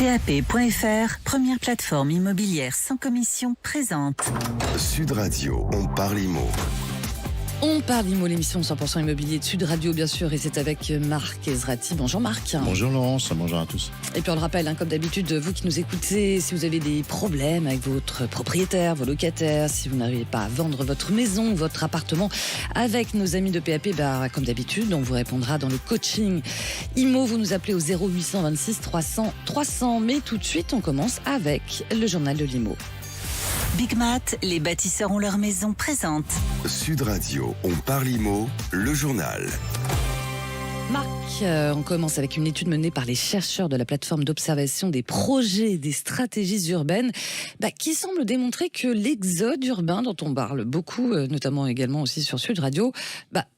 PAP.fr, première plateforme immobilière sans commission, présente Sud Radio, on parle IMO. On parle IMO, l'émission 100% immobilier de Sud Radio, bien sûr, et c'est avec Marc Ezrati. Bonjour Marc. Bonjour Laurence, bonjour à tous. Et puis on le rappelle, comme d'habitude, vous qui nous écoutez, si vous avez des problèmes avec votre propriétaire, vos locataires, si vous n'arrivez pas à vendre votre maison, votre appartement, avec nos amis de PAP, comme d'habitude, on vous répondra dans le coaching IMO. Vous nous appelez au 0826 300 300. Mais tout de suite, on commence avec le journal de l'IMO. Big Mat, les bâtisseurs ont leur maison, présente Sud Radio, on parle IMO, le journal. Marc, on commence avec une étude menée par les chercheurs de la plateforme d'observation des projets et des stratégies urbaines qui semble démontrer que l'exode urbain dont on parle beaucoup, notamment également aussi sur Sud Radio,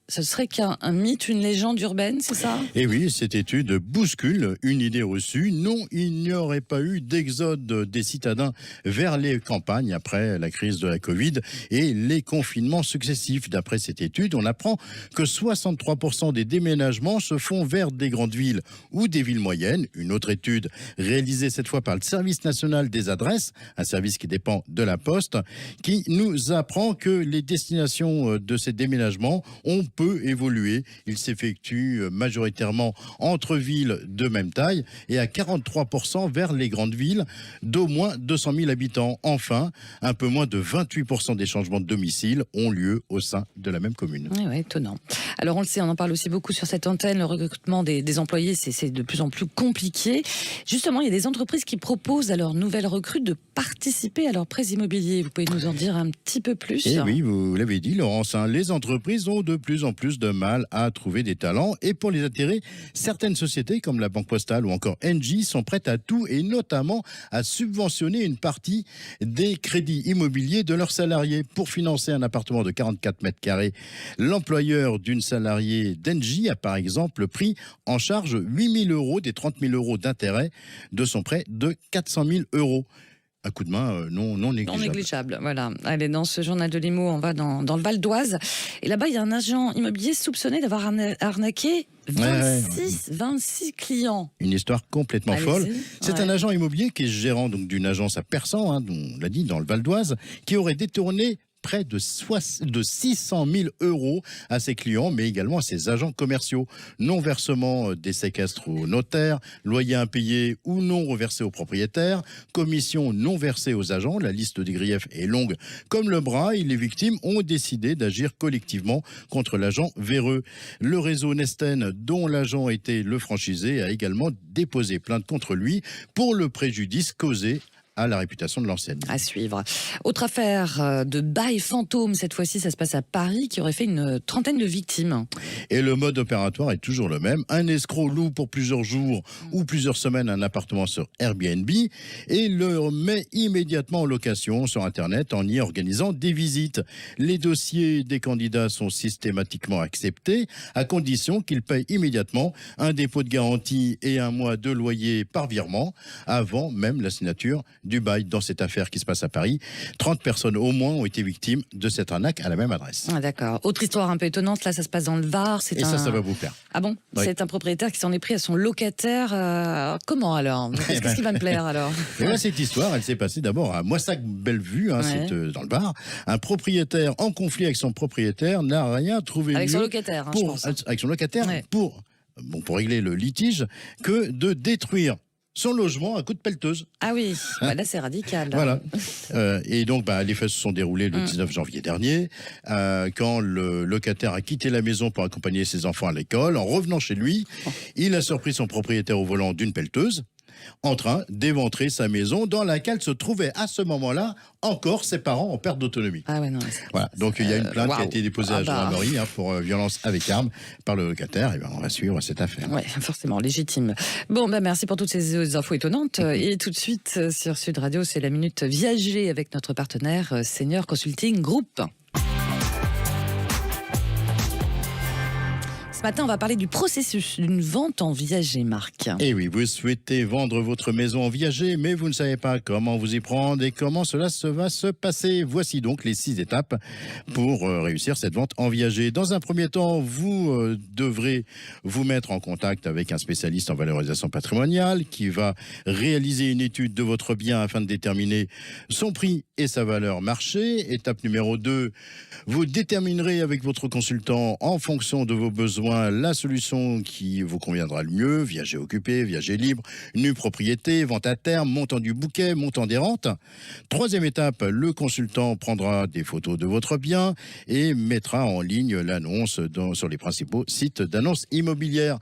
ce serait qu'un mythe, une légende urbaine, c'est ça ? Et oui, cette étude bouscule une idée reçue. Non, il n'y aurait pas eu d'exode des citadins vers les campagnes après la crise de la Covid et les confinements successifs. D'après cette étude, on apprend que 63% des déménagements se font vers des grandes villes ou des villes moyennes. Une autre étude réalisée cette fois par le Service national des adresses, un service qui dépend de la Poste, qui nous apprend que les destinations de ces déménagements ont peu évolué. Il s'effectue majoritairement entre villes de même taille et à 43% vers les grandes villes d'au moins 200 000 habitants. Enfin, un peu moins de 28% des changements de domicile ont lieu au sein de la même commune. Oui, étonnant. Alors on le sait, on en parle aussi beaucoup sur cette antenne, le recrutement des employés, c'est de plus en plus compliqué. Justement, il y a des entreprises qui proposent à leurs nouvelles recrues de participer à leurs prêts immobiliers. Vous pouvez nous en dire un petit peu plus ? Et oui, vous l'avez dit Laurence, les entreprises ont de plus en plus de mal à trouver des talents et pour les attirer, certaines sociétés comme la Banque Postale ou encore Engie sont prêtes à tout et notamment à subventionner une partie des crédits immobiliers de leurs salariés. Pour financer un appartement de 44 mètres carrés, l'employeur d'une salariée d'Engie a par exemple pris en charge 8 000 € des 30 000 € d'intérêt de son prêt de 400 000 €. Un coup de main non négligeable. Non négligeable, voilà. Allez, dans ce journal de l'IMO, on va dans le Val d'Oise. Et là-bas, il y a un agent immobilier soupçonné d'avoir arnaqué 26 clients. Une histoire complètement folle. C'est un agent immobilier qui est gérant donc, d'une agence à Persan, on l'a dit, dans le Val d'Oise, qui aurait détourné près de 600 000 € à ses clients, mais également à ses agents commerciaux. Non-versement des séquestres aux notaires, loyers impayés ou non reversés aux propriétaires, commissions non versées aux agents. La liste des griefs est longue comme le bras et les victimes ont décidé d'agir collectivement contre l'agent véreux. Le réseau Nesten, dont l'agent était le franchisé, a également déposé plainte contre lui pour le préjudice causé à la réputation de l'enseigne. À suivre. Autre affaire de bail fantôme, cette fois-ci ça se passe à Paris, qui aurait fait une trentaine de victimes. Et le mode opératoire est toujours le même. Un escroc loue pour plusieurs jours ou plusieurs semaines un appartement sur Airbnb et le met immédiatement en location sur Internet en y organisant des visites. Les dossiers des candidats sont systématiquement acceptés à condition qu'ils payent immédiatement un dépôt de garantie et un mois de loyer par virement avant même la signature du bail. Dans cette affaire qui se passe à Paris, 30 personnes au moins ont été victimes de cette arnaque à la même adresse. Ah, d'accord. Autre histoire un peu étonnante, là ça se passe dans le Var. Ça va vous plaire. Ah bon ? Oui. C'est un propriétaire qui s'en est pris à son locataire. Comment alors ? Qu'est-ce qui va me plaire alors ? Et là, cette histoire, elle s'est passée d'abord à Moissac-Bellevue, c'est dans le Var. Un propriétaire en conflit avec son propriétaire n'a rien trouvé avec mieux son locataire, je pense. Avec son locataire pour régler le litige que de détruire son logement à coups de pelleteuse. Ah oui, là c'est radical. Voilà. Et donc les faits se sont déroulés le 19 janvier dernier, quand le locataire a quitté la maison pour accompagner ses enfants à l'école. En revenant chez lui, il a surpris son propriétaire au volant d'une pelleteuse, en train d'éventrer sa maison dans laquelle se trouvaient à ce moment-là encore ses parents en perte d'autonomie. Ah ouais, non. Voilà. Donc il y a une plainte qui a été déposée à la gendarmerie pour violence avec arme par le locataire. Et on va suivre cette affaire. Oui, forcément, légitime. Bon, merci pour toutes ces infos étonnantes. Et tout de suite, sur Sud Radio, c'est la Minute Viager avec notre partenaire Senior Consulting Group. ce matin, on va parler du processus d'une vente en viager, Marc. Et oui, vous souhaitez vendre votre maison en viager, mais vous ne savez pas comment vous y prendre et comment cela va se passer. Voici donc les 6 étapes pour réussir cette vente en viager. Dans un premier temps, vous devrez vous mettre en contact avec un spécialiste en valorisation patrimoniale qui va réaliser une étude de votre bien afin de déterminer son prix et sa valeur marché. Étape numéro 2, vous déterminerez avec votre consultant en fonction de vos besoins la solution qui vous conviendra le mieux, viager occupé, viager libre, nue propriété, vente à terme, montant du bouquet, montant des rentes. Troisième étape, le consultant prendra des photos de votre bien et mettra en ligne l'annonce sur les principaux sites d'annonces immobilières.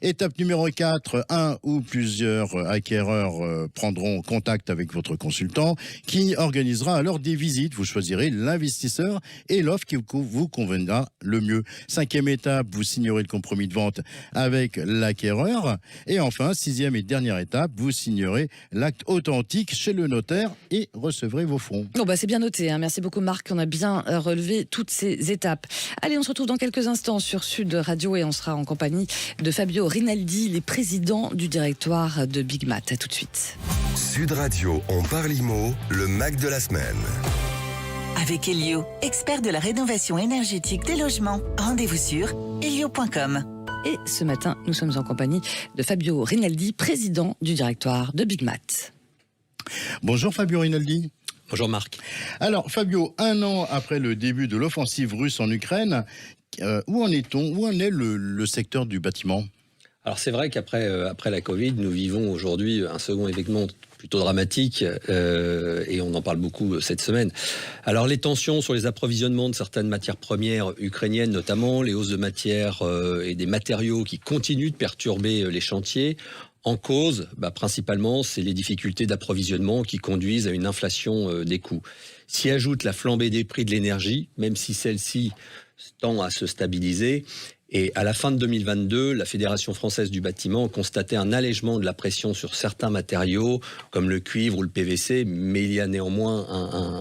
Étape numéro 4, un ou plusieurs acquéreurs prendront contact avec votre consultant qui organisera alors des visites. Vous choisirez l'investisseur et l'offre qui vous conviendra le mieux. Cinquième étape, vous signerez le compromis de vente avec l'acquéreur. Et enfin, sixième et dernière étape, vous signerez l'acte authentique chez le notaire et recevrez vos fonds. Bon c'est bien noté, hein. Merci beaucoup Marc, on a bien relevé toutes ces étapes. Allez, on se retrouve dans quelques instants sur Sud Radio et on sera en compagnie de Fabio Rinaldi, les présidents du directoire de Big Mat. À tout de suite. Sud Radio, on parle IMO, le Mac de la semaine. Avec Elio, expert de la rénovation énergétique des logements. Rendez-vous sur elio.com. Et ce matin, nous sommes en compagnie de Fabio Rinaldi, président du directoire de Big Mat. Bonjour Fabio Rinaldi. Bonjour Marc. Alors Fabio, 1 an après le début de l'offensive russe en Ukraine, où en est-on? Où en est le secteur du bâtiment? Alors c'est vrai qu'après la Covid, nous vivons aujourd'hui un second événement plutôt dramatique et on en parle beaucoup cette semaine. Alors les tensions sur les approvisionnements de certaines matières premières ukrainiennes notamment, les hausses de matières et des matériaux qui continuent de perturber les chantiers. En cause, principalement, c'est les difficultés d'approvisionnement qui conduisent à une inflation des coûts. S'y ajoute la flambée des prix de l'énergie, même si celle-ci tend à se stabiliser. Et à la fin de 2022, la Fédération française du bâtiment constatait un allègement de la pression sur certains matériaux, comme le cuivre ou le PVC, mais il y a néanmoins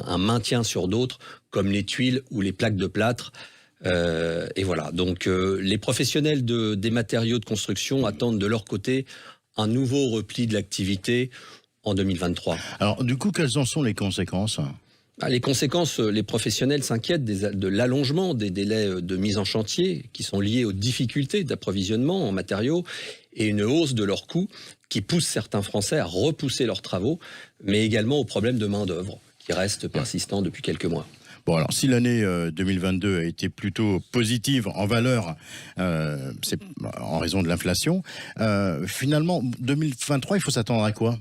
un maintien sur d'autres, comme les tuiles ou les plaques de plâtre. Et voilà, donc les professionnels des matériaux de construction attendent de leur côté un nouveau repli de l'activité en 2023. Alors du coup, quelles en sont les conséquences ? Les conséquences, les professionnels s'inquiètent de l'allongement des délais de mise en chantier qui sont liés aux difficultés d'approvisionnement en matériaux et une hausse de leurs coûts qui pousse certains Français à repousser leurs travaux, mais également aux problèmes de main-d'œuvre qui restent persistants depuis quelques mois. Bon, alors si l'année 2022 a été plutôt positive en valeur, c'est en raison de l'inflation, finalement, 2023, il faut s'attendre à quoi ?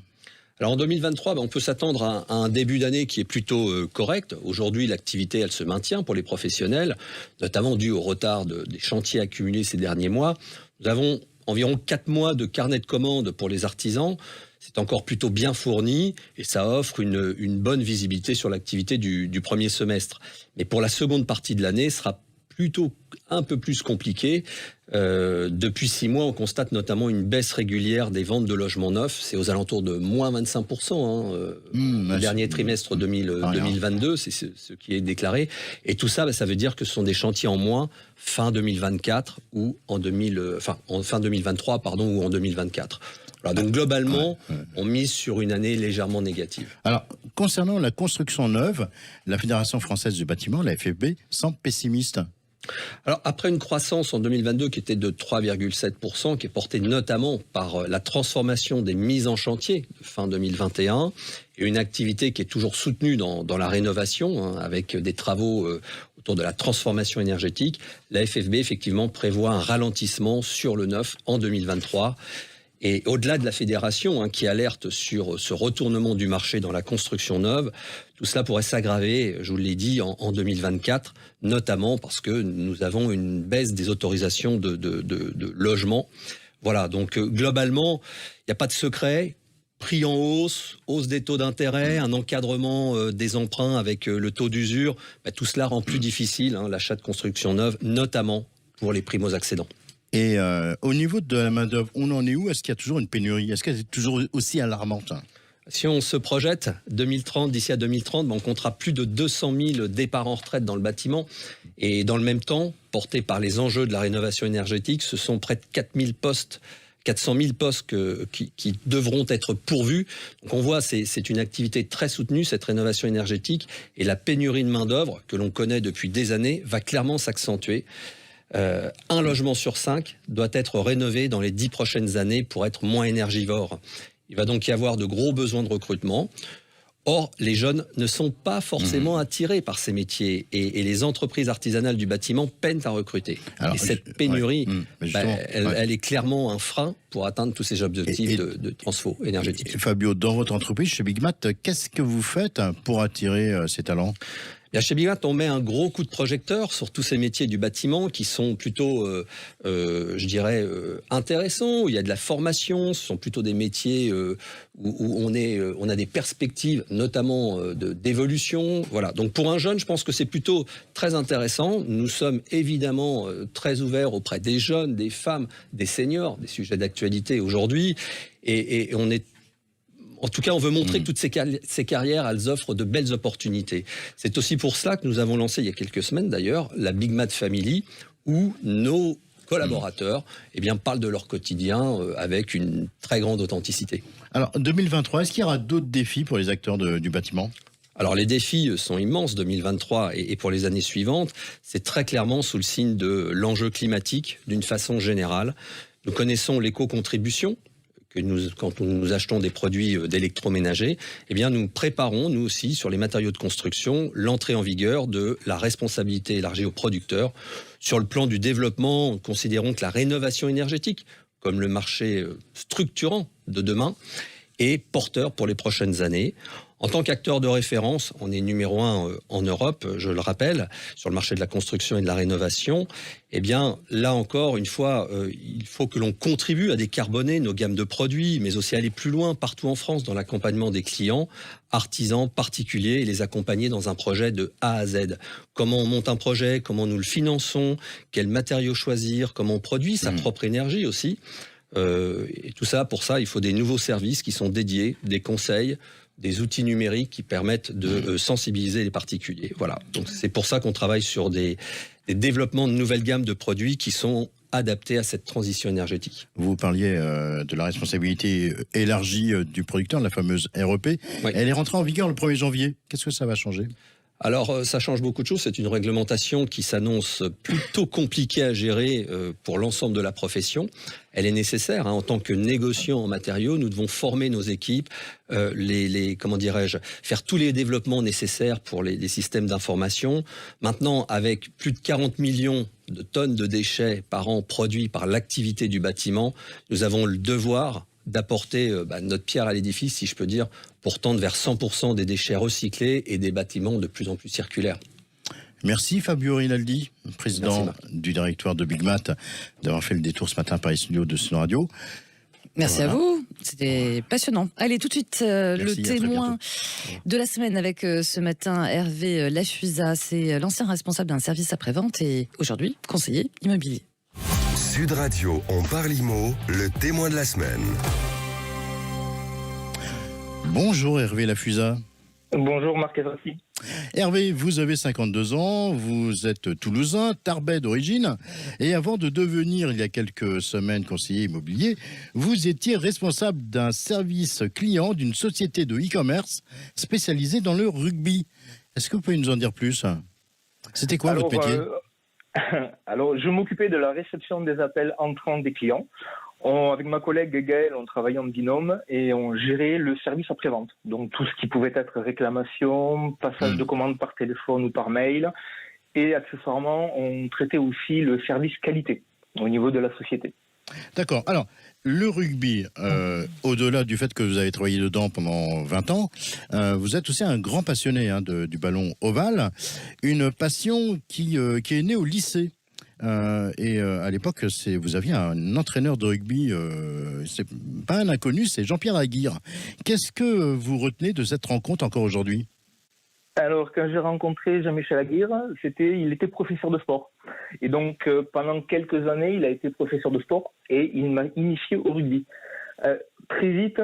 Alors en 2023, on peut s'attendre à un début d'année qui est plutôt correct. Aujourd'hui, l'activité, elle se maintient pour les professionnels, notamment dû au retard des chantiers accumulés ces derniers mois. Nous avons environ 4 mois de carnet de commandes pour les artisans. C'est encore plutôt bien fourni et ça offre une bonne visibilité sur l'activité du premier semestre. Mais pour la seconde partie de l'année, ce sera plutôt un peu plus compliqué. Depuis 6 mois, on constate notamment une baisse régulière des ventes de logements neufs. C'est aux alentours de moins 25%. Le dernier trimestre 2022, c'est ce qui est déclaré. Et tout ça, ça veut dire que ce sont des chantiers en moins fin 2024 ou en fin 2023, ou en 2024. Alors donc globalement, on mise sur une année légèrement négative. Alors, concernant la construction neuve, la Fédération française du bâtiment, la FFB, semble pessimiste. Alors après une croissance en 2022 qui était de 3,7%, qui est portée notamment par la transformation des mises en chantier fin 2021, et une activité qui est toujours soutenue dans la rénovation, avec des travaux autour de la transformation énergétique, la FFB effectivement prévoit un ralentissement sur le neuf en 2023. Et au-delà de la fédération qui alerte sur ce retournement du marché dans la construction neuve, tout cela pourrait s'aggraver, je vous l'ai dit, en 2024, notamment parce que nous avons une baisse des autorisations de logements. Voilà, donc globalement, il n'y a pas de secret. Prix en hausse, hausse des taux d'intérêt, un encadrement des emprunts avec le taux d'usure, tout cela rend plus difficile l'achat de construction neuve, notamment pour les primo-accédants. Et au niveau de la main-d'œuvre, on en est où? Est-ce qu'il y a toujours une pénurie? Est-ce qu'elle est toujours aussi alarmante? Si on se projette, d'ici à 2030, on comptera plus de 200 000 départs en retraite dans le bâtiment. Et dans le même temps, portés par les enjeux de la rénovation énergétique, ce sont près de 400 000 postes qui devront être pourvus. Donc on voit, c'est une activité très soutenue, cette rénovation énergétique, et la pénurie de main-d'œuvre que l'on connaît depuis des années va clairement s'accentuer. Un logement sur 5 doit être rénové dans les 10 prochaines années pour être moins énergivore. Il va donc y avoir de gros besoins de recrutement. Or, les jeunes ne sont pas forcément attirés par ces métiers et les entreprises artisanales du bâtiment peinent à recruter. Alors, et cette pénurie, elle est clairement un frein pour atteindre tous ces objectifs de transfo énergétique. Et Fabio, dans votre entreprise, chez Bigmat, qu'est-ce que vous faites pour attirer ces talents ? Bien, chez Bigmat, on met un gros coup de projecteur sur tous ces métiers du bâtiment qui sont plutôt, je dirais, intéressants, où il y a de la formation. Ce sont plutôt des métiers où on a des perspectives, notamment d'évolution. Voilà. Donc pour un jeune, je pense que c'est plutôt très intéressant. Nous sommes évidemment très ouverts auprès des jeunes, des femmes, des seniors, des sujets d'actualité aujourd'hui. Et on est... En tout cas, on veut montrer que toutes ces carrières, elles offrent de belles opportunités. C'est aussi pour cela que nous avons lancé, il y a quelques semaines d'ailleurs, la Bigmat Family, où nos collaborateurs parlent de leur quotidien avec une très grande authenticité. Alors, 2023, est-ce qu'il y aura d'autres défis pour les acteurs du bâtiment ? Alors les défis sont immenses 2023 et pour les années suivantes. C'est très clairement sous le signe de l'enjeu climatique d'une façon générale. Nous connaissons l'éco-contribution. Quand nous achetons des produits d'électroménager, nous préparons, nous aussi, sur les matériaux de construction, l'entrée en vigueur de la responsabilité élargie aux producteurs. Sur le plan du développement, considérons que la rénovation énergétique, comme le marché structurant de demain, est porteur pour les prochaines années. En tant qu'acteur de référence, on est numéro 1 en Europe, je le rappelle, sur le marché de la construction et de la rénovation. Là encore, une fois, il faut que l'on contribue à décarboner nos gammes de produits, mais aussi aller plus loin partout en France dans l'accompagnement des clients, artisans, particuliers, et les accompagner dans un projet de A à Z. Comment on monte un projet, comment nous le finançons, quels matériaux choisir, comment on produit sa propre énergie aussi. Et tout ça, pour ça, il faut des nouveaux services qui sont dédiés, des conseils, des outils numériques qui permettent de sensibiliser les particuliers. Voilà. Donc c'est pour ça qu'on travaille sur des développements de nouvelles gammes de produits qui sont adaptés à cette transition énergétique. Vous parliez de la responsabilité élargie du producteur, la fameuse REP. Oui. Elle est rentrée en vigueur le 1er janvier. Qu'est-ce que ça va changer ? Alors, ça change beaucoup de choses. C'est une réglementation qui s'annonce plutôt compliquée à gérer pour l'ensemble de la profession. Elle est nécessaire. En tant que négociants en matériaux, nous devons former nos équipes, faire tous les développements nécessaires pour les systèmes d'information. Maintenant, avec plus de 40 millions de tonnes de déchets par an produits par l'activité du bâtiment, nous avons le devoir d'apporter notre pierre à l'édifice, si je peux dire, pour tendre vers 100% des déchets recyclés et des bâtiments de plus en plus circulaires. Merci Fabio Rinaldi, président du directoire de Bigmat, d'avoir fait le détour ce matin par les studios de Sun Radio. Merci à vous, c'était passionnant. Allez, tout de suite, le témoin de la semaine avec ce matin, Hervé Lafuisa, c'est l'ancien responsable d'un service après-vente et aujourd'hui conseiller immobilier. Sud Radio, on parle IMO, le témoin de la semaine. Bonjour Hervé Lafuisa. Bonjour Marc Ezrassi. Hervé, vous avez 52 ans, vous êtes toulousain, tarbais d'origine, et avant de devenir, il y a quelques semaines, conseiller immobilier, vous étiez responsable d'un service client d'une société de e-commerce spécialisée dans le rugby. Est-ce que vous pouvez nous en dire plus ? C'était quoi votre métier ? Alors, je m'occupais de la réception des appels entrants des clients. Avec ma collègue Gaëlle, on travaillait en binôme et on gérait le service après-vente. Donc, tout ce qui pouvait être réclamation, passage de commandes par téléphone ou par mail. Et accessoirement, on traitait aussi le service qualité au niveau de la société. D'accord. Alors, le rugby, au-delà du fait que vous avez travaillé dedans pendant 20 ans, vous êtes aussi un grand passionné du ballon ovale. Une passion qui est née au lycée. À l'époque, vous aviez un entraîneur de rugby, c'est pas un inconnu, c'est Jean-Pierre Aguirre. Qu'est-ce que vous retenez de cette rencontre encore aujourd'hui ? Alors, quand j'ai rencontré Jean-Michel Aguirre, il était professeur de sport. Et donc, pendant quelques années, il a été professeur de sport et il m'a initié au rugby. Très vite,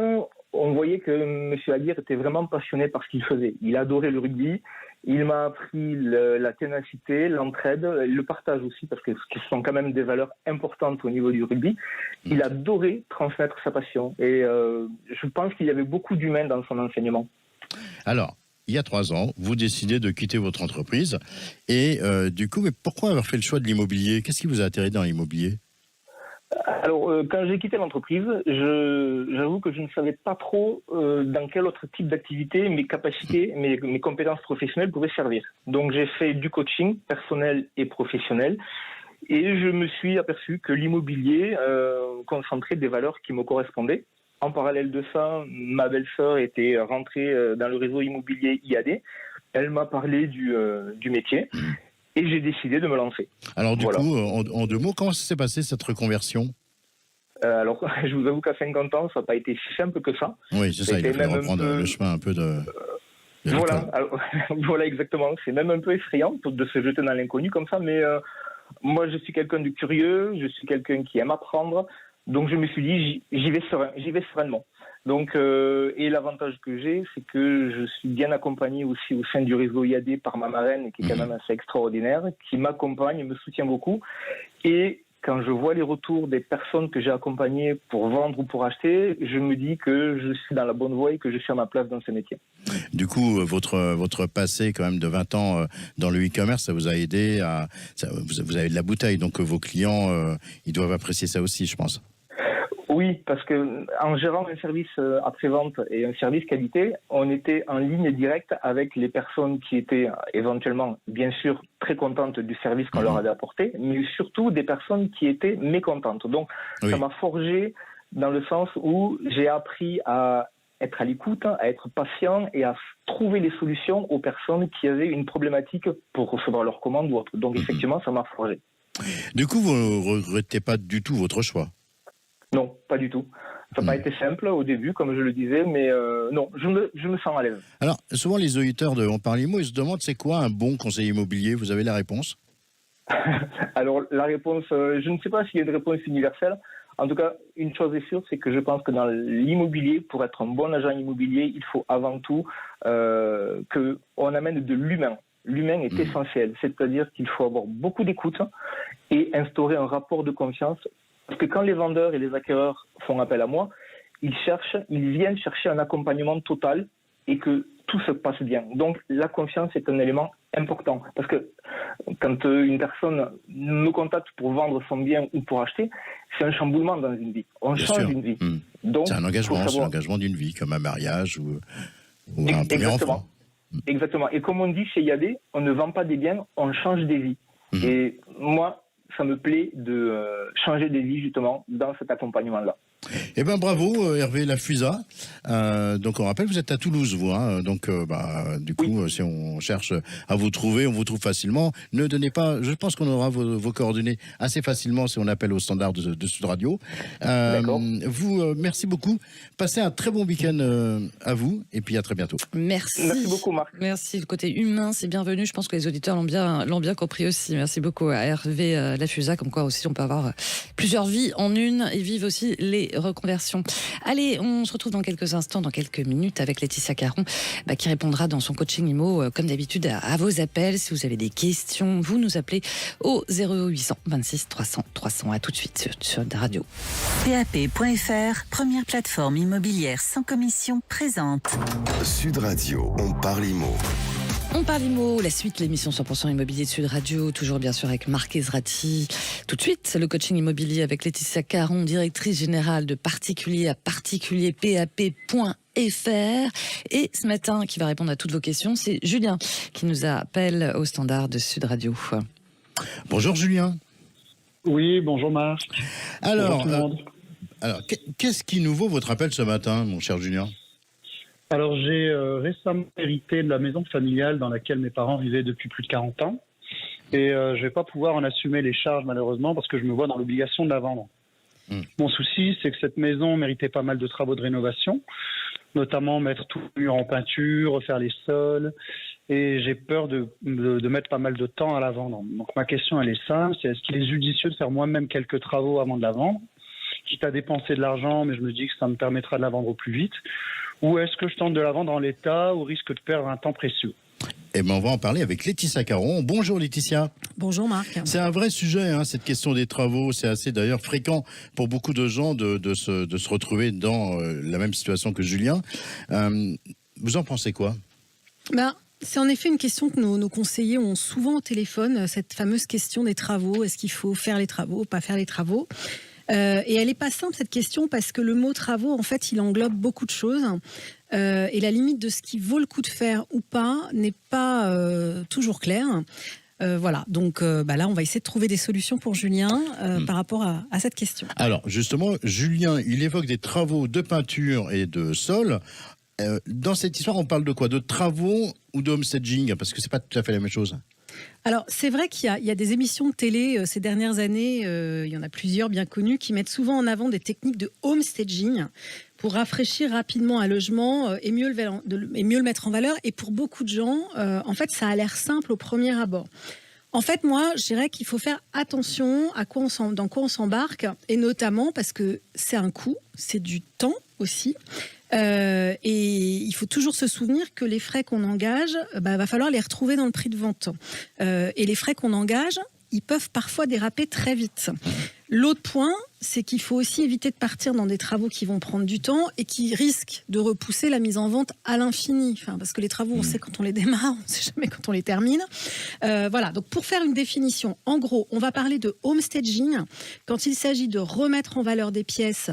on voyait que M. Aguirre était vraiment passionné par ce qu'il faisait. Il adorait le rugby Il m'a appris la ténacité, l'entraide, le partage aussi, parce que ce sont quand même des valeurs importantes au niveau du rugby. Il adorait transmettre sa passion. Et je pense qu'il y avait beaucoup d'humain dans son enseignement. Alors, il y a 3 ans, vous décidez de quitter votre entreprise. Et du coup, mais pourquoi avoir fait le choix de l'immobilier ? Qu'est-ce qui vous a attiré dans l'immobilier ? Alors, quand j'ai quitté l'entreprise, j'avoue que je ne savais pas trop dans quel autre type d'activité mes capacités, mes compétences professionnelles pouvaient servir. Donc, j'ai fait du coaching personnel et professionnel. Et je me suis aperçu que l'immobilier concentrait des valeurs qui me correspondaient. En parallèle de ça, ma belle-sœur était rentrée dans le réseau immobilier IAD. Elle m'a parlé du métier et j'ai décidé de me lancer. Alors du coup, en 2 mots, comment ça s'est passé cette reconversion ? Alors, je vous avoue qu'à 50 ans, ça n'a pas été si simple que ça. Oui, c'est ça, il a fallu reprendre le chemin un peu de voilà, alors, voilà, exactement. C'est même un peu effrayant de se jeter dans l'inconnu comme ça, mais moi, je suis quelqu'un de curieux, je suis quelqu'un qui aime apprendre. Donc je me suis dit, j'y vais sereinement. Donc, et l'avantage que j'ai, c'est que je suis bien accompagné aussi au sein du réseau IAD par ma marraine, qui est quand même assez extraordinaire, qui m'accompagne, me soutient beaucoup. Et quand je vois les retours des personnes que j'ai accompagnées pour vendre ou pour acheter, je me dis que je suis dans la bonne voie et que je suis à ma place dans ce métier. Du coup, votre passé quand même de 20 ans dans le e-commerce, ça vous a aidé vous avez de la bouteille, donc vos clients, ils doivent apprécier ça aussi, je pense. Oui, parce que en gérant un service après-vente et un service qualité, on était en ligne directe avec les personnes qui étaient éventuellement, bien sûr, très contentes du service qu'on leur avait apporté, mais surtout des personnes qui étaient mécontentes. Donc, ça m'a forgé dans le sens où j'ai appris à être à l'écoute, à être patient et à trouver les solutions aux personnes qui avaient une problématique pour recevoir leur commande ou autre. Donc, effectivement, ça m'a forgé. Du coup, vous ne regrettez pas du tout votre choix ? Non, pas du tout. Ça n'a pas été simple au début, comme je le disais, mais non, je me sens à l'aise. Alors, souvent les auditeurs de On parle immo, ils se demandent c'est quoi un bon conseiller immobilier ? Vous avez la réponse ? Alors, la réponse, je ne sais pas s'il y a une réponse universelle. En tout cas, une chose est sûre, c'est que je pense que dans l'immobilier, pour être un bon agent immobilier, il faut avant tout qu'on amène de l'humain. L'humain est essentiel, c'est-à-dire qu'il faut avoir beaucoup d'écoute et instaurer un rapport de confiance. Parce que quand les vendeurs et les acquéreurs font appel à moi, ils viennent chercher un accompagnement total et que tout se passe bien. Donc la confiance est un élément important. Parce que quand une personne nous contacte pour vendre son bien ou pour acheter, c'est un chamboulement dans une vie. On change une vie. Donc, c'est un engagement d'une vie, comme un mariage ou un premier enfant. Exactement. Et comme on dit chez IAD, on ne vend pas des biens, on change des vies. Et moi, ça me plaît de changer des vies, justement, dans cet accompagnement-là. Eh bien, bravo, Hervé Lafusa. Donc, on rappelle, vous êtes à Toulouse, vous. Donc, du coup, si on cherche à vous trouver, on vous trouve facilement. Ne donnez pas... Je pense qu'on aura vos coordonnées assez facilement si on appelle au standard de Sud Radio. D'accord. Merci beaucoup. Passez un très bon week-end à vous. Et puis, à très bientôt. Merci. Merci beaucoup, Marc. Merci. Le côté humain, c'est bienvenu. Je pense que les auditeurs l'ont bien compris aussi. Merci beaucoup à Hervé Lafusa. Comme quoi aussi, on peut avoir plusieurs vies en une et vivre aussi les reconversion. Allez, on se retrouve dans quelques instants, dans quelques minutes avec Laetitia Caron qui répondra dans son coaching IMO comme d'habitude à vos appels. Si vous avez des questions, vous nous appelez au 0800 26 300 300. À tout de suite sur Radio. PAP.fr, première plateforme immobilière sans commission présente. Sud Radio, on parle immo. On parle IMO, la suite, l'émission 100% immobilier de Sud Radio, toujours bien sûr avec Marc Ezrati. Tout de suite, le coaching immobilier avec Laetitia Caron, directrice générale de particulier à particulier PAP.fr. Et ce matin, qui va répondre à toutes vos questions, c'est Julien qui nous appelle au standard de Sud Radio. Bonjour Julien. Oui, bonjour Marc. Alors, qu'est-ce qui nous vaut votre appel ce matin, mon cher Julien ? Alors, j'ai récemment hérité de la maison familiale dans laquelle mes parents vivaient depuis plus de 40 ans. Et je ne vais pas pouvoir en assumer les charges, malheureusement, parce que je me vois dans l'obligation de la vendre. Mon souci, c'est que cette maison méritait pas mal de travaux de rénovation, notamment mettre tout le mur en peinture, refaire les sols. Et j'ai peur de mettre pas mal de temps à la vendre. Donc, ma question, elle est simple. C'est est-ce qu'il est judicieux de faire moi-même quelques travaux avant de la vendre, quitte à dépenser de l'argent, mais je me dis que ça me permettra de la vendre au plus vite. Ou est-ce que je tente de la vendre en l'état au risque de perdre un temps précieux ? Eh ben, on va en parler avec Laetitia Caron. Bonjour Laetitia. Bonjour Marc. C'est un vrai sujet, hein, cette question des travaux. C'est assez d'ailleurs fréquent pour beaucoup de gens de se retrouver dans la même situation que Julien. Vous en pensez quoi ? C'est en effet une question que nos conseillers ont souvent au téléphone, cette fameuse question des travaux. Est-ce qu'il faut faire les travaux, pas faire les travaux ? Et elle n'est pas simple cette question parce que le mot travaux, en fait, il englobe beaucoup de choses. Et la limite de ce qui vaut le coup de faire ou pas n'est pas toujours claire. Voilà, donc là, on va essayer de trouver des solutions pour Julien par rapport à cette question. Alors, justement, Julien, il évoque des travaux de peinture et de sol. Dans cette histoire, on parle de quoi ? De travaux ou de homestaging ? Parce que c'est pas tout à fait la même chose. Alors, c'est vrai qu'il y a des émissions de télé ces dernières années, il y en a plusieurs bien connues, qui mettent souvent en avant des techniques de homestaging pour rafraîchir rapidement un logement et mieux le mettre en valeur. Et pour beaucoup de gens, en fait, ça a l'air simple au premier abord. En fait, moi, je dirais qu'il faut faire attention dans quoi on s'embarque, et notamment parce que c'est un coût, c'est du temps aussi. Et il faut toujours se souvenir que les frais qu'on engage, va falloir les retrouver dans le prix de vente. Et les frais qu'on engage, ils peuvent parfois déraper très vite. L'autre point, c'est qu'il faut aussi éviter de partir dans des travaux qui vont prendre du temps et qui risquent de repousser la mise en vente à l'infini. Parce que les travaux, on sait quand on les démarre, on ne sait jamais quand on les termine. Voilà, donc pour faire une définition, en gros, on va parler de homestaging quand il s'agit de remettre en valeur des pièces,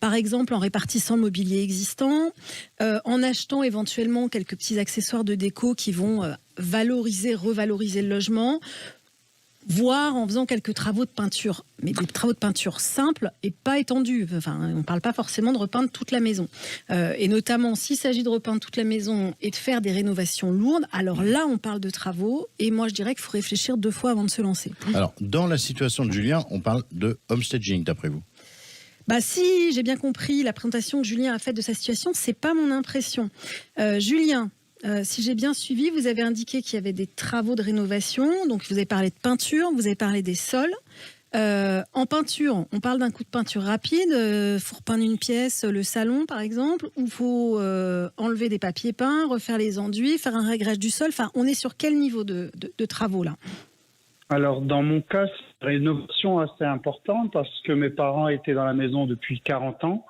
par exemple en répartissant le mobilier existant, en achetant éventuellement quelques petits accessoires de déco qui vont revaloriser le logement, voire en faisant quelques travaux de peinture, mais des travaux de peinture simples et pas étendus. On ne parle pas forcément de repeindre toute la maison. Et notamment, s'il s'agit de repeindre toute la maison et de faire des rénovations lourdes, alors là, on parle de travaux. Et moi, je dirais qu'il faut réfléchir 2 fois avant de se lancer. Alors, dans la situation de Julien, on parle de homestaging, d'après vous ? Si j'ai bien compris la présentation que Julien a faite de sa situation, c'est pas mon impression. Julien, si j'ai bien suivi, vous avez indiqué qu'il y avait des travaux de rénovation. Donc, vous avez parlé de peinture, vous avez parlé des sols. En peinture, on parle d'un coup de peinture rapide. Faut repeindre une pièce, le salon par exemple, ou faut enlever des papiers peints, refaire les enduits, faire un réglage du sol. On est sur quel niveau de travaux là ? Alors, dans mon cas, c'est une rénovation assez importante parce que mes parents étaient dans la maison depuis 40 ans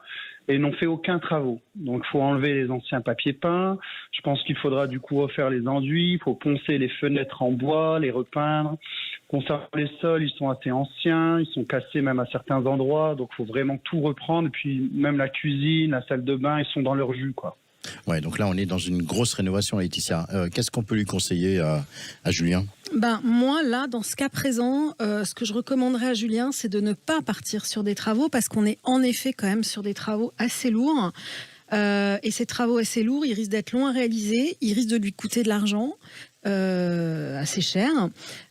et n'ont fait aucun travaux. Donc, il faut enlever les anciens papiers peints. Je pense qu'il faudra du coup refaire les enduits. Il faut poncer les fenêtres en bois, les repeindre. Concernant les sols, ils sont assez anciens. Ils sont cassés même à certains endroits. Donc, il faut vraiment tout reprendre. Et puis, même la cuisine, la salle de bain, ils sont dans leur jus, quoi. Ouais, donc là, on est dans une grosse rénovation, Laetitia. Qu'est-ce qu'on peut lui conseiller à Julien ? Moi, là, dans ce cas présent, ce que je recommanderais à Julien, c'est de ne pas partir sur des travaux parce qu'on est en effet quand même sur des travaux assez lourds. Et ces travaux assez lourds, ils risquent d'être longs à réaliser, ils risquent de lui coûter de l'argent assez cher.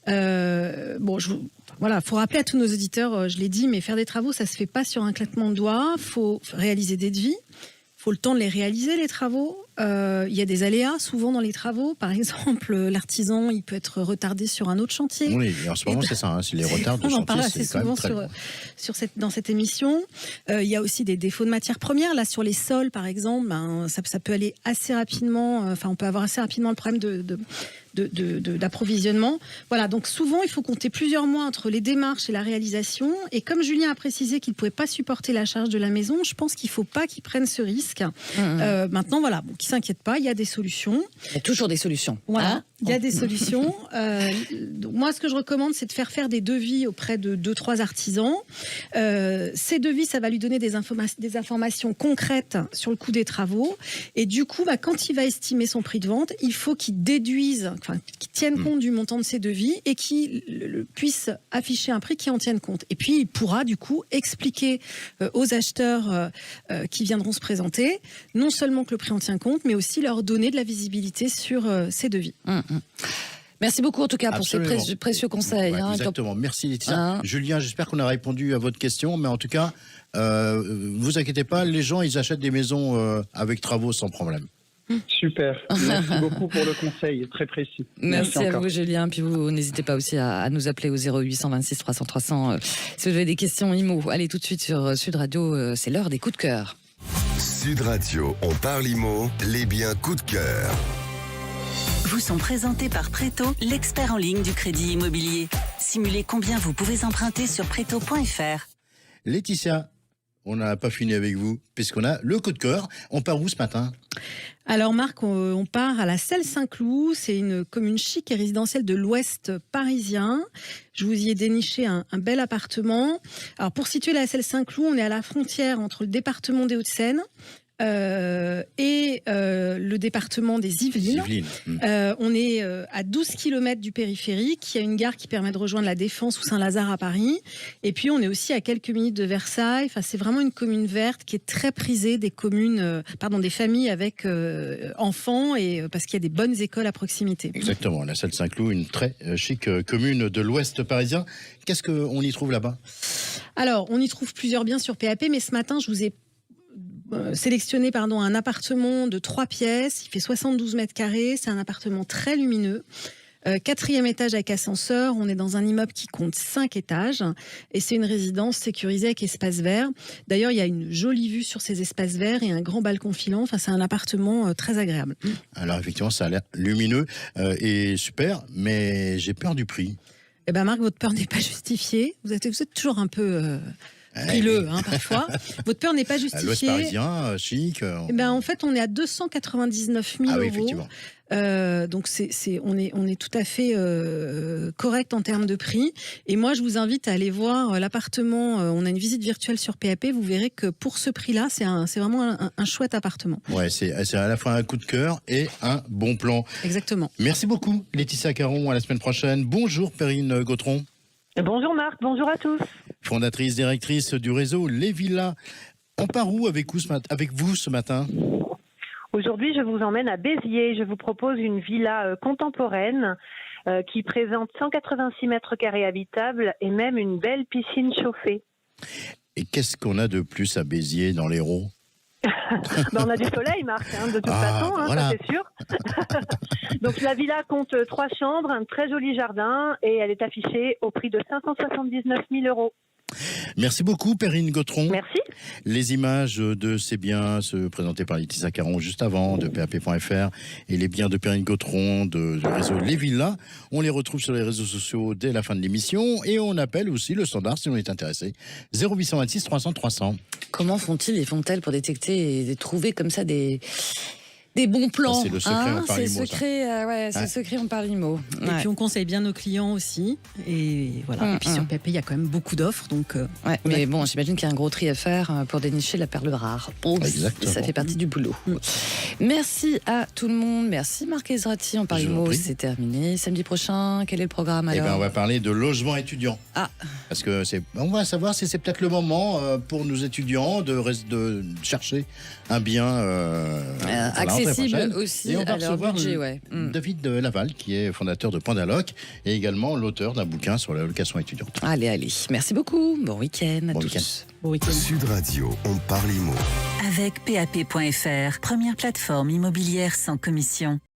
Faut rappeler à tous nos auditeurs, je l'ai dit, mais faire des travaux, ça se fait pas sur un claquement de doigts. Faut réaliser des devis. Il faut le temps de les réaliser, les travaux. Il y a des aléas souvent dans les travaux. Par exemple, l'artisan, il peut être retardé sur un autre chantier. Oui, en ce moment, c'est ça. C'est les retards de chantier. On en parle assez souvent dans cette émission. Il y a aussi des défauts de matières premières. Là, sur les sols, par exemple, ça peut aller assez rapidement. On peut avoir assez rapidement le problème d'approvisionnement. Voilà, donc souvent, il faut compter plusieurs mois entre les démarches et la réalisation. Et comme Julien a précisé qu'il ne pouvait pas supporter la charge de la maison, je pense qu'il ne faut pas qu'il prenne ce risque. Maintenant, voilà, qu'il ne s'inquiète pas, il y a des solutions. Il y a toujours des solutions. Voilà, il y a des solutions. Donc moi, ce que je recommande, c'est de faire des devis auprès de 2-3 artisans. Ces devis, ça va lui donner des informations concrètes sur le coût des travaux. Et du coup, quand il va estimer son prix de vente, il faut qu'il déduise, qu'il tienne compte du montant de ses devis et qu'il puisse afficher un prix qui en tienne compte. Et puis, il pourra du coup expliquer aux acheteurs qui viendront se présenter, non seulement que le prix en tient compte, mais aussi leur donner de la visibilité sur ces devis. Merci beaucoup en tout cas pour ces précieux conseils. Exactement, merci Laetitia. Julien, j'espère qu'on a répondu à votre question, mais en tout cas, vous inquiétez pas, les gens, ils achètent des maisons avec travaux sans problème. Super, merci beaucoup pour le conseil, très précis. Merci à vous Julien, puis vous n'hésitez pas aussi à nous appeler au 0826 300 300 si vous avez des questions IMO. Allez tout de suite sur Sud Radio, c'est l'heure des coups de cœur. Sud Radio, on parle IMO, les biens coups de cœur. vous sont présentés par Préto, l'expert en ligne du crédit immobilier. Simulez combien vous pouvez emprunter sur Préto.fr. Laetitia, on n'a pas fini avec vous, puisqu'on a le coup de cœur. On part où ce matin ? Alors Marc, on part à la Celle-Saint-Cloud. C'est une commune chic et résidentielle de l'ouest parisien. Je vous y ai déniché un bel appartement. Alors pour situer la Celle-Saint-Cloud, on est à la frontière entre le département des Hauts-de-Seine et le département des Yvelines. On est à 12 km du périphérique. Il y a une gare qui permet de rejoindre la Défense ou Saint-Lazare à Paris. Et puis on est aussi à quelques minutes de Versailles. Enfin, c'est vraiment une commune verte qui est très prisée des familles avec enfants, et parce qu'il y a des bonnes écoles à proximité. Exactement, la Celle-Saint-Cloud, une très chic commune de l'ouest parisien. Qu'est-ce qu'on y trouve là-bas ? Alors, on y trouve plusieurs biens sur PAP, mais ce matin, je vous ai sélectionné un appartement de 3 pièces. Il fait 72 mètres carrés. C'est un appartement très lumineux. 4e étage avec ascenseur. On est dans un immeuble qui compte 5 étages. Et c'est une résidence sécurisée avec espace vert. D'ailleurs, il y a une jolie vue sur ces espaces verts et un grand balcon filant. Enfin, c'est un appartement très agréable. Alors, effectivement, ça a l'air lumineux et super, mais j'ai peur du prix. Eh bien, Marc, votre peur n'est pas justifiée. Vous êtes toujours un peu... frileux, parfois. Votre peur n'est pas justifiée. L'ouest parisien, chic. En fait, on est à 299 000 oui, euros. effectivement. Donc, on est tout à fait correct en termes de prix. Et moi, je vous invite à aller voir l'appartement. On a une visite virtuelle sur PAP. Vous verrez que pour ce prix-là, c'est vraiment un chouette appartement. Ouais, c'est à la fois un coup de cœur et un bon plan. Exactement. Merci beaucoup, Laetitia Caron. À la semaine prochaine. Bonjour, Perrine Gautron. Bonjour Marc, bonjour à tous. Fondatrice, directrice du réseau Les Villas. On part où avec vous ce matin ? Aujourd'hui, je vous emmène à Béziers. Je vous propose une villa contemporaine qui présente 186 mètres carrés habitables et même une belle piscine chauffée. Et qu'est-ce qu'on a de plus à Béziers dans l'Hérault ? On a du soleil, Marc, de toute façon, voilà. ça c'est sûr. Donc la villa compte 3 chambres, un très joli jardin et elle est affichée au prix de 579 000 euros. Merci beaucoup, Perrine Gautron. Merci. Les images de ces biens présentées par Laetitia Caron juste avant, de PAP.fr, et les biens de Perrine Gautron du réseau Les Villas, on les retrouve sur les réseaux sociaux dès la fin de l'émission, et on appelle aussi le standard si on est intéressé. 0826 300 300. Comment font-ils et font-elles pour détecter et trouver comme ça des bons plans? C'est le secret en C'est Parlimo. le secret en Parlimo. Et puis on conseille bien nos clients aussi. Et voilà. Et puis sur PAP, il y a quand même beaucoup d'offres. Donc, mais bon, j'imagine qu'il y a un gros tri à faire pour dénicher la perle rare. Exactement. Ça fait partie du boulot. Merci à tout le monde. Merci Marc Ezrati. En Parlimo, c'est terminé. Samedi prochain, quel est le programme alors? On va parler de logement étudiant. Parce que on va savoir si c'est peut-être le moment pour nos étudiants de chercher un bien accessible aussi et on va à leur recevoir budget. David Laval, qui est fondateur de Pandaloc et également l'auteur d'un bouquin sur la location étudiante. Allez. Merci beaucoup. Bon week-end à tous. Bon week-end. Sud Radio, on parle IMO. Avec PAP.fr, première plateforme immobilière sans commission.